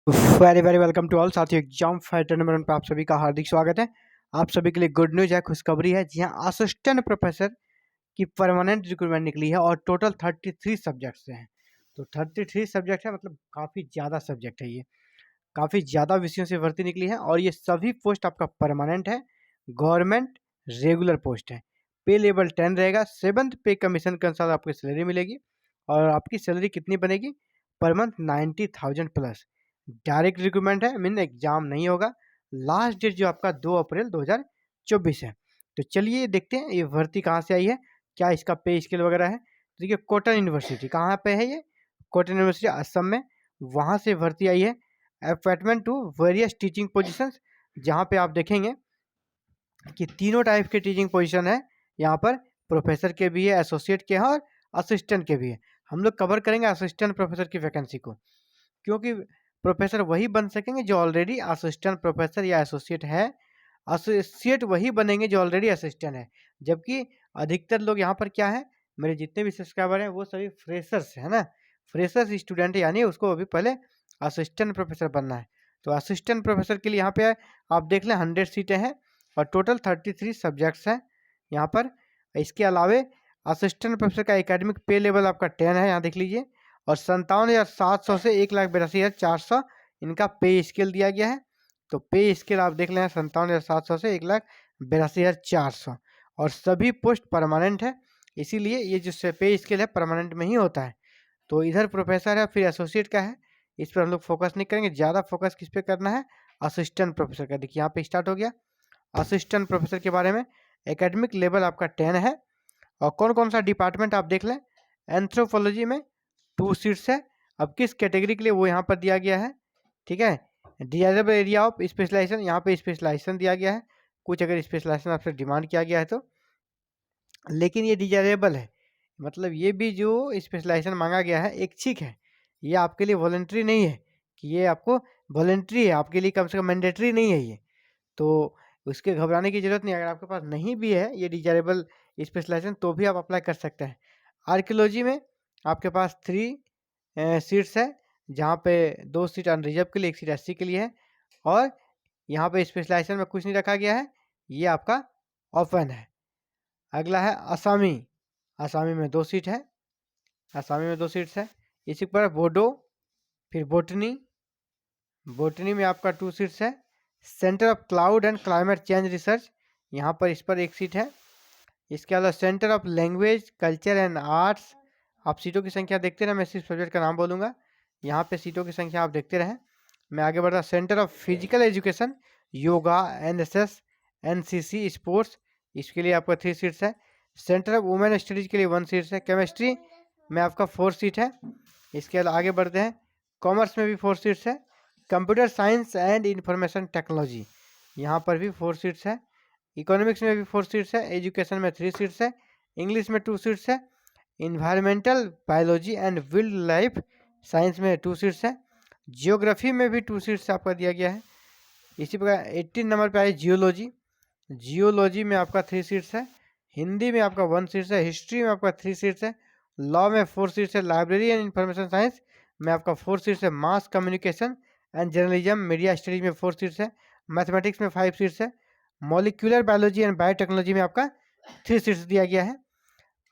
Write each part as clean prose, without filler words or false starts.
Very very welcome to all साथियों। Exam fighter number 1 पे आप सभी का हार्दिक स्वागत है। आप सभी के लिए गुड न्यूज है, खुशखबरी है। जी हाँ, असिस्टेंट प्रोफेसर की परमानेंट रिक्रूटमेंट निकली है और टोटल 33 सब्जेक्ट से हैं। तो 33 सब्जेक्ट है, मतलब काफ़ी ज़्यादा सब्जेक्ट है। ये काफ़ी ज़्यादा विषयों से भर्ती निकली है और ये सभी पोस्ट आपका परमानेंट है, गवर्नमेंट रेगुलर पोस्ट है। पे लेवल 10 रहेगा, 7th पे कमीशन के अनुसार आपकी सैलरी मिलेगी और आपकी सैलरी कितनी बनेगी per month 90,000 plus. Direct recruitment है, मीन एग्जाम नहीं होगा। लास्ट डेट जो आपका 2 अप्रैल 2024 है। तो चलिए देखते हैं ये भर्ती कहाँ से आई है, क्या इसका पे स्केल वगैरह है। तो देखिए कॉटन यूनिवर्सिटी कहाँ पे है, ये कॉटन यूनिवर्सिटी असम में, वहाँ से भर्ती आई है। Appointment to various teaching positions, जहाँ पे आप देखेंगे कि तीनों टाइप के टीचिंग पोजीशन है यहाँ पर। प्रोफेसर के भी है, एसोसिएट के हैं और असिस्टेंट के भी है। हम लोग कवर करेंगे असिस्टेंट प्रोफेसर की वैकेंसी को, क्योंकि प्रोफेसर वही बन सकेंगे जो ऑलरेडी असिस्टेंट प्रोफेसर या एसोसिएट है। एसोसिएट वही बनेंगे जो ऑलरेडी असिस्टेंट है। जबकि अधिकतर लोग यहाँ पर क्या है, मेरे जितने भी सब्सक्राइबर हैं वो सभी फ्रेशर्स है ना, फ्रेशर्स स्टूडेंट है, यानी उसको अभी पहले असिस्टेंट प्रोफेसर बनना है। तो असिस्टेंट प्रोफेसर के लिए यहाँ पे आप देख लें 100 सीटें हैं और टोटल 33 सब्जेक्ट्स हैं यहाँ पर। इसके अलावे असिस्टेंट प्रोफेसर का एकेडमिक पे लेवल आपका 10 है, यहाँ देख लीजिए। और 57,700 से 1,82,400 इनका पे स्केल दिया गया है। तो पे स्केल आप देख लें 57,700 से 1,82,400 और सभी पोस्ट परमानेंट है, इसीलिए ये जो पे स्केल है परमानेंट में ही होता है। तो इधर प्रोफेसर है, फिर एसोसिएट का है, इस पर हम लोग फोकस नहीं करेंगे। ज़्यादा फोकस किस पे करना है, असिस्टेंट प्रोफेसर का। देखिए यहाँ पे स्टार्ट हो गया असिस्टेंट प्रोफेसर के बारे में। एकेडमिक लेवल आपका 10 है और कौन कौन सा डिपार्टमेंट आप देख लें। एंथ्रोपोलॉजी में 2 सीट्स है। अब किस कैटेगरी के लिए वो यहाँ पर दिया गया है, ठीक है। डिजायरेबल एरिया ऑफ स्पेशलाइजेशन, यहाँ पे स्पेशलाइजेशन दिया गया है। कुछ अगर स्पेशलाइजेशन आपसे डिमांड किया गया है तो, लेकिन ये डिजायरेबल है, मतलब ये भी जो स्पेशलाइजेशन मांगा गया है ऐच्छिक है। ये आपके लिए वॉलंटरी नहीं है कि ये आपको वॉलंटरी है, आपके लिए कम से कम मैंडेटरी नहीं है ये। तो उसके घबराने की ज़रूरत नहीं। अगर आपके पास नहीं भी है ये डिजायरेबल स्पेशलाइजेशन तो भी आप अप्लाई कर सकते हैं। आर्कियोलॉजी में आपके पास 3 सीट्स है, जहाँ पे 2 सीट अनरिजर्व के लिए, 1 सीट एससी के लिए है। और यहाँ पे स्पेशलाइजेशन में कुछ नहीं रखा गया है, ये आपका ओपन है। अगला है आसामी, आसामी में 2 सीट है, आसामी में 2 सीट्स है। इसी पर बोडो, फिर बोटनी, बोटनी में आपका 2 सीट्स है। Centre of cloud and climate change research, यहाँ पर इस पर 1 सीट है। इसके अलावा centre of language culture and arts, आप सीटों की संख्या देखते रहें, मैं सिर्फ सब्जेक्ट का नाम बोलूँगा, यहाँ पे सीटों की संख्या आप देखते रहें, मैं आगे बढ़ रहा। Centre of physical education, yoga, NSS, NCC, sports, इसके लिए आपका 3 सीट्स है। सेंटर ऑफ वुमेन स्टडीज़ के लिए 1 सीट्स है। केमिस्ट्री में आपका 4 सीट है। इसके अलावा आगे बढ़ते हैं, कॉमर्स में भी 4 सीट्स है। Computer science and information technology, यहाँ पर भी 4 सीट्स है। इकोनॉमिक्स में भी 4 सीट्स है। एजुकेशन में 3 सीट्स है। इंग्लिश में 2 सीट्स है। Environmental biology and wild life science में 2 सीट्स है। जियोग्राफी में भी 2 सीट्स आपका दिया गया है। इसी प्रकार 18 नंबर पे आई जियोलॉजी, जियोलॉजी में आपका 3 सीट्स है। हिंदी में आपका 1 सीट्स है। हिस्ट्री में आपका 3 सीट्स है। लॉ में 4 सीट्स है। लाइब्रेरी एंड इंफॉर्मेशन साइंस में आपका 4 सीट्स है। Mass communication and journalism media studies में 4 सीट्स है। मैथमेटिक्स में 5 सीट्स है। मॉलिक्यूलर बायोलॉजी एंड बायोटेक्नोलॉजी में आपका 3 सीट्स दिया गया है।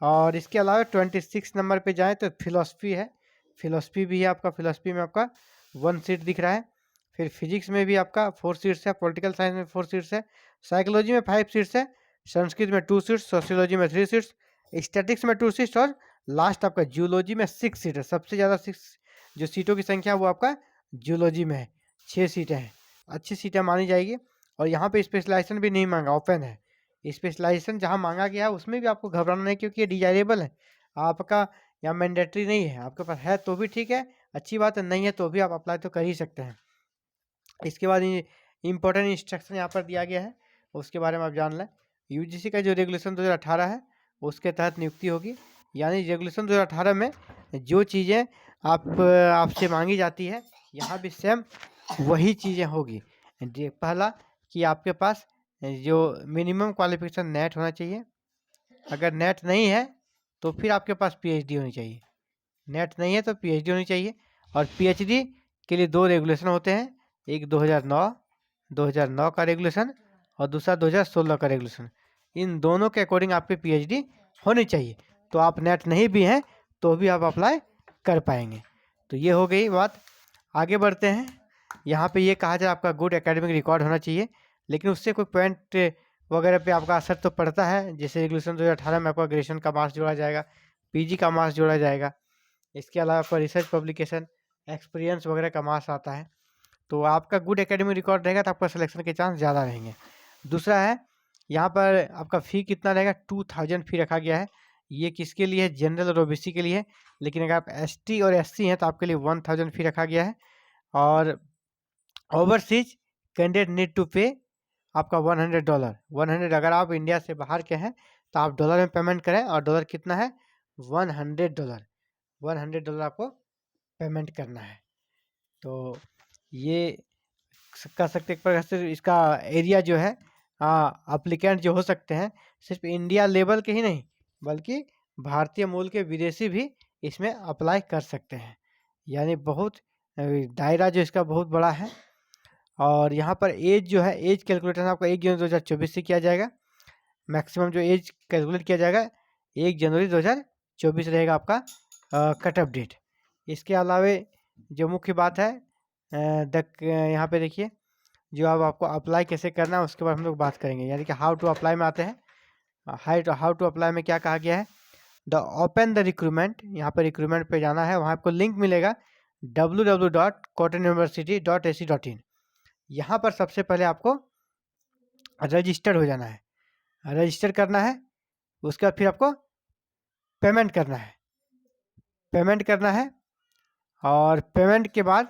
और इसके अलावा 26 नंबर पे जाएँ तो फिलॉसफी है, फिलॉसफी भी है आपका। फिलॉसफी में आपका 1 सीट दिख रहा है। फिर फिजिक्स में भी आपका 4 सीट्स है। पॉलिटिकल साइंस में 4 सीट्स है। साइकोलॉजी में 5 सीट्स है। संस्कृत में 2 सीट्स। सोशियोलॉजी में 3 सीट्स। स्टैटिक्स में 2 सीट्स और लास्ट आपका जियोलॉजी में 6 सीट है। सबसे ज़्यादा 6 जो सीटों की संख्या वो आपका जियोलॉजी में है, 6 सीटें हैं। अच्छी सीटें मानी जाएगी। और यहाँ पे स्पेशलाइजेशन भी नहीं मांगा, ओपन है। स्पेशलाइजेशन जहाँ मांगा गया है उसमें भी आपको घबराना नहीं, क्योंकि ये डिजायरेबल है आपका, यहाँ मैंडेटरी नहीं है। आपके पास है तो भी ठीक है, अच्छी बात है, नहीं है तो भी आप अप्लाई तो कर ही सकते हैं। इसके बाद इंपॉर्टेंट इंस्ट्रक्शन यहाँ पर दिया गया है, उसके बारे में आप जान लें। यूजीसी का जो रेगुलेशन 2018 है उसके तहत नियुक्ति होगी। यानी रेगुलेशन 2018 में जो चीज़ें आपसे मांगी जाती है यहाँ भी सेम वही चीज़ें होगी। पहला कि आपके पास जो मिनिमम क्वालिफिकेशन नेट होना चाहिए। अगर नेट नहीं है तो फिर आपके पास पीएचडी होनी चाहिए। नेट नहीं है तो पीएचडी होनी चाहिए। और पीएचडी के लिए 2 रेगुलेशन होते हैं, एक 2009 का रेगुलेशन और दूसरा 2016 का रेगुलेशन। इन दोनों के अकॉर्डिंग आपकी पीएचडी होनी चाहिए। तो आप नेट नहीं भी हैं तो भी आप अप्लाई कर पाएंगे। तो ये हो गई बात। आगे बढ़ते हैं। यहाँ पे ये कहा जाए आपका गुड एकेडमिक रिकॉर्ड होना चाहिए, लेकिन उससे कोई पॉइंट वगैरह पे आपका असर तो पड़ता है। जैसे रेगुलेशन 2018 में आपका ग्रेजुएशन का मार्क्स जोड़ा जाएगा, पीजी का मार्क्स जोड़ा जाएगा, इसके अलावा आपका रिसर्च पब्लिकेशन एक्सपीरियंस वगैरह का मार्क्स आता है। तो आपका गुड एकेडमिक रिकॉर्ड रहेगा तो आपका सिलेक्शन के चांस ज़्यादा रहेंगे। दूसरा है यहाँ पर आपका फ़ी कितना रहेगा, 2000 फ़ी रखा गया है। ये किसके लिए है, जनरल और ओबीसी के लिए है। लेकिन अगर आप एसटी और एससी हैं तो आपके लिए 1000 फ़ी रखा गया है। और ओवरसीज कैंडिडेट नीड टू पे आपका $100। 100 अगर आप इंडिया से बाहर के हैं तो आप डॉलर में पेमेंट करें, और डॉलर कितना है, $100। $100 आपको पेमेंट करना है। तो ये कर सकते एक प्रकार से इसका एरिया जो है, अप्लीकेंट जो हो सकते हैं सिर्फ इंडिया लेवल के ही नहीं बल्कि भारतीय मूल के विदेशी भी इसमें अप्लाई कर सकते हैं। यानी बहुत दायरा जो इसका बहुत बड़ा है। और यहाँ पर एज जो है, एज कैलकुलेशन आपका 1 जनवरी 2024 से किया जाएगा। मैक्सिमम जो एज कैलकुलेट किया जाएगा 1 जनवरी 2024 रहेगा आपका कट ऑफ डेट। इसके अलावा जो मुख्य बात है यहाँ पे देखिए, जो अब आपको अप्लाई कैसे करना है उसके बाद हम लोग बात करेंगे। यानी कि हाउ टू अप्लाई में आते हैं। हाउ टू अप्लाई में क्या कहा गया है, द ओपन द रिक्रूटमेंट। यहाँ पर रिक्रूटमेंट पे जाना है, वहाँ आपको लिंक मिलेगा www.cottonuniversity.ac.in। यहाँ पर सबसे पहले आपको रजिस्टर हो जाना है, रजिस्टर करना है। उसके बाद फिर आपको पेमेंट करना है, पेमेंट करना है। और पेमेंट के बाद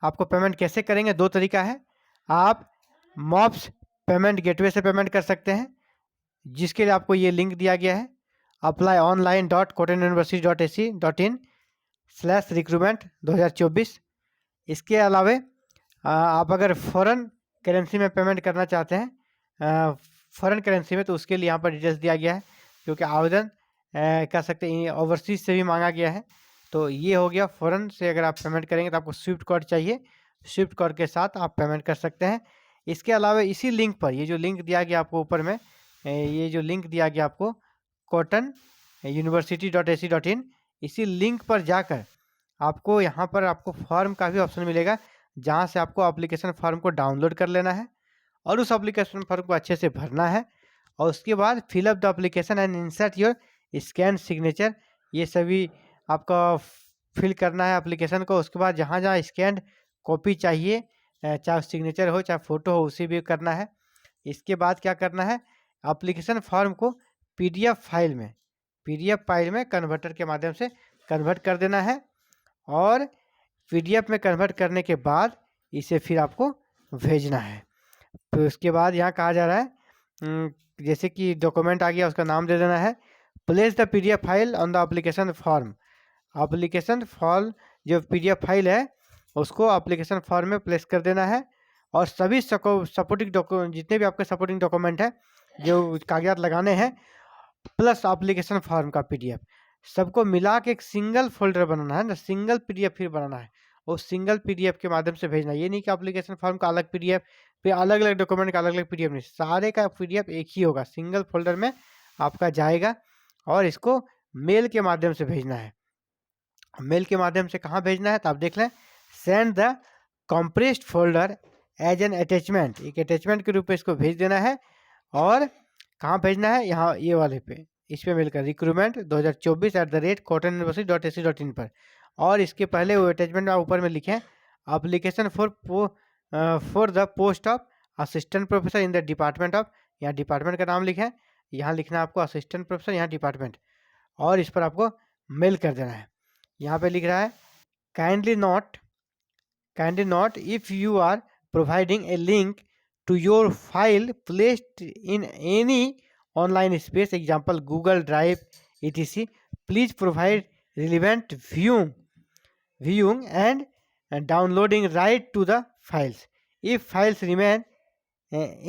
आपको पेमेंट कैसे करेंगे, 2 तरीका है। आप मॉप्स पेमेंट गेटवे से पेमेंट कर सकते हैं, जिसके लिए आपको ये लिंक दिया गया है applyonline.cottonuniversity.ac.in/recruitment2024। इसके अलावा आप अगर फ़ॉरेन करेंसी में पेमेंट करना चाहते हैं, फ़ॉरेन करेंसी में, तो उसके लिए यहाँ पर डिटेल्स दिया गया है, क्योंकि आवेदन कर सकते हैं ओवरसीज से भी मांगा गया है। तो ये हो गया फ़ॉरेन से अगर आप पेमेंट करेंगे तो आपको स्विफ्ट कोड चाहिए, स्विफ्ट कोड के साथ आप पेमेंट कर सकते हैं। इसके अलावा इसी लिंक पर, ये जो लिंक दिया गया आपको ऊपर में, ये जो लिंक दिया गया आपको cottonuniversity.ac.in, इसी लिंक पर जाकर आपको यहाँ पर आपको फॉर्म का भी ऑप्शन मिलेगा, जहाँ से आपको एप्लीकेशन फॉर्म को डाउनलोड कर लेना है और उस एप्लीकेशन फॉर्म को अच्छे से भरना है। और उसके बाद fill up the application and insert your scan signature. ये सभी आपका फिल करना है एप्लीकेशन को। उसके बाद जहाँ जहाँ स्कैन कॉपी चाहिए, चाहे सिग्नेचर हो चाहे फ़ोटो हो, उसी भी करना है। इसके बाद क्या करना है, एप्लीकेशन फॉर्म को पीडीएफ फाइल में कन्वर्टर के माध्यम से कन्वर्ट कर देना है। और पीडीएफ में कन्वर्ट करने के बाद इसे फिर आपको भेजना है। तो उसके बाद यहाँ कहा जा रहा है, जैसे कि डॉक्यूमेंट आ गया, उसका नाम दे देना है। Place the PDF file on the application form. Application form जो पीडीएफ फाइल है उसको एप्लीकेशन फॉर्म में प्लेस कर देना है। और सभी सपोर्टिंग डॉक्यूमेंट, जितने भी आपके सपोर्टिंग डॉक्यूमेंट है, जो कागजात लगाने हैं, प्लस एप्लीकेशन फॉर्म का पीडीएफ, सबको मिला के एक सिंगल फोल्डर बनाना है ना, सिंगल पीडीएफ फिर बनाना है। और सिंगल पीडीएफ के माध्यम से भेजना। ये नहीं कि एप्लीकेशन फॉर्म का अलग पीडीएफ, फिर अलग अलग डॉक्यूमेंट का अलग अलग पीडीएफ, नहीं, सारे का पीडीएफ एक ही होगा, सिंगल फोल्डर में आपका जाएगा। और इसको मेल के माध्यम से भेजना है। मेल के माध्यम से कहाँ भेजना है तो आप देख लें, send the compressed folder as an attachment. एक अटैचमेंट के रूप में इसको भेज देना है। और कहाँ भेजना है, यहाँ ये वाले पे, इस पर मिलकर recruitment2024@cottonuniversity.ac.in पर। और इसके पहले वो अटैचमेंट में ऊपर में लिखे application for the post of assistant professor in the department of, यहाँ डिपार्टमेंट का नाम लिखें, यहाँ लिखना है आपको असिस्टेंट प्रोफेसर, यहाँ डिपार्टमेंट, और इस पर आपको मेल कर देना है। यहाँ पे लिख रहा है kindly note if you are providing a link to your file placed in any online space, example Google Drive etc, please provide relevant viewing and downloading right to the files. If files remain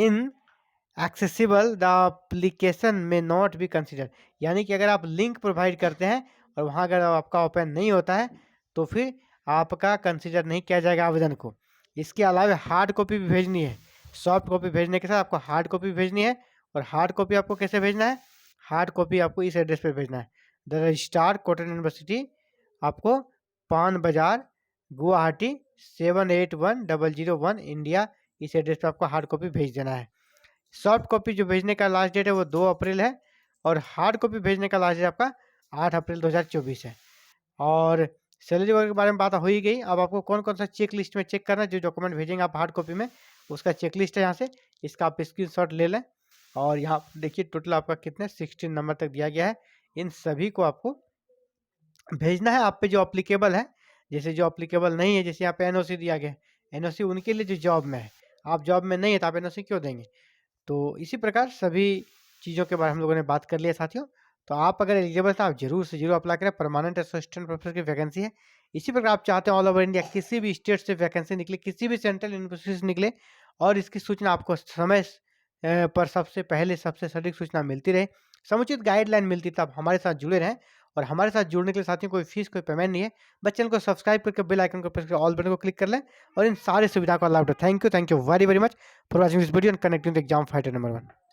inaccessible, the application may not be considered। यानी कि अगर आप link provide करते हैं और वहाँ अगर आपका ओपन नहीं होता है तो फिर आपका कंसिडर नहीं किया जाएगा आवेदन को। इसके अलावा हार्ड कॉपी भी भेजनी है। सॉफ्ट कॉपी भेजने के साथ आपको हार्ड कॉपी भेजनी है। और हार्ड कॉपी आपको कैसे भेजना है? हार्ड कॉपी आपको इस एड्रेस पे भेजना है, द रजिस्ट्रार कॉटन यूनिवर्सिटी, आपको पान बाजार, गुवाहाटी 781001 इंडिया, इस एड्रेस पे आपको हार्ड कॉपी भेज देना है। सॉफ्ट कॉपी जो भेजने का लास्ट डेट है वो 2 अप्रैल है, और हार्ड कॉपी भेजने का लास्ट डेट आपका 8 अप्रैल 2024 है। और सैलरी वगैरह के बारे में बात हो ही गई। अब आपको कौन कौन सा चेक लिस्ट में चेक करना है, जो डॉक्यूमेंट भेजेंगे आप हार्ड कॉपी में, उसका चेक लिस्ट है यहाँ से, इसका आप स्क्रीनशॉट ले लें। और यहाँ देखिए टोटल आपका कितने 16 नंबर तक दिया गया है। इन सभी को आपको भेजना है। आप पे जो अप्लीकेबल है, जैसे जो अप्लीकेबल नहीं है, जैसे यहाँ पे एनओसी दिया गया है, एनओसी उनके लिए जो जॉब में है। आप जॉब में नहीं है तो आप एनओसी क्यों देंगे? तो इसी प्रकार सभी चीज़ों के बारे में हम लोगों ने बात कर लिया साथियों। तो आप अगर एलिजिबल हैं, आप जरूर से जरूर अप्लाई करें। परमानेंट असिस्टेंट प्रोफेसर की वैकेंसी है। इसी प्रकार आप चाहते हैं ऑल ओवर इंडिया किसी भी स्टेट से वैकेंसी निकले, किसी भी सेंट्रल यूनिवर्सिटी से निकले, और इसकी सूचना आपको समय पर सबसे पहले सबसे सटीक सूचना मिलती रहे, समुचित गाइडलाइन मिलती, तब हमारे साथ जुड़े रहें। और हमारे साथ जुड़ने के लिए साथियों कोई फीस कोई पेमेंट नहीं है। बस चैनल को सब्सक्राइब करके बेल आइकन को प्रेस करके ऑल बटन को क्लिक कर लें और इन सारी सुविधा का लाभ उठाएं। Thank you very very much for watching this video and connecting the exam fighter number 1।